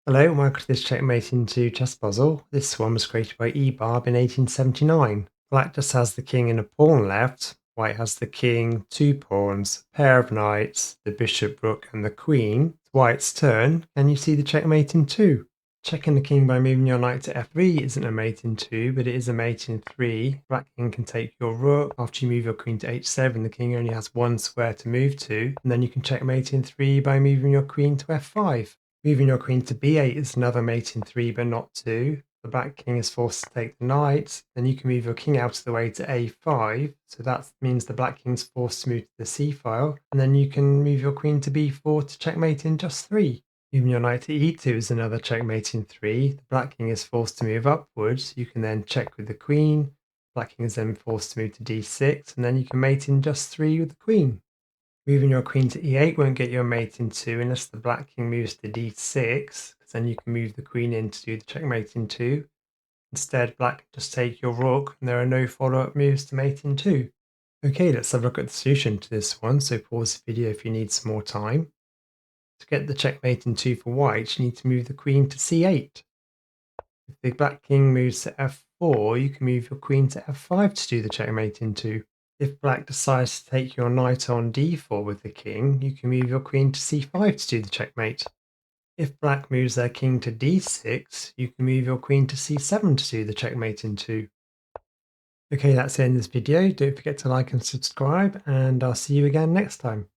Hello and welcome to this checkmate into chess puzzle. This one was created by E Barbe in 1879. Black just has the king and a pawn left. White has the king, two pawns, pair of knights, the bishop, rook and the queen. It's White's turn. Can you see the checkmate in 2? Checking the king by moving your knight to f3 isn't a mate in 2, but it is a mate in 3. Black king can take your rook. After you move your queen to h7, the king only has one square to move to, and then you can checkmate in 3 by moving your queen to f5. Moving your queen to b8 is another mate in 3, but not 2. The black king is forced to take the knight. Then you can move your king out of the way to a5. So that means the black king's forced to move to the c file. And then you can move your queen to b4 to checkmate in just 3. Moving your knight to e2 is another checkmate in 3. The black king is forced to move upwards. You can then check with the queen. Black king is then forced to move to d6. And then you can mate in just 3 with the queen. Moving your queen to e8 won't get your mate in 2 unless the black king moves to d6, because then you can move the queen in to do the checkmate in 2. Instead, black can just take your rook, and there are no follow-up moves to mate in 2. Okay, let's have a look at the solution to this one, so pause the video if you need some more time. To get the checkmate in 2 for white, you need to move the queen to c8. If the black king moves to f4, you can move your queen to f5 to do the checkmate in 2. If black decides to take your knight on d4 with the king, you can move your queen to c5 to do the checkmate. If black moves their king to d6, you can move your queen to c7 to do the checkmate in 2. Okay, that's the end of this video. Don't forget to like and subscribe, and I'll see you again next time.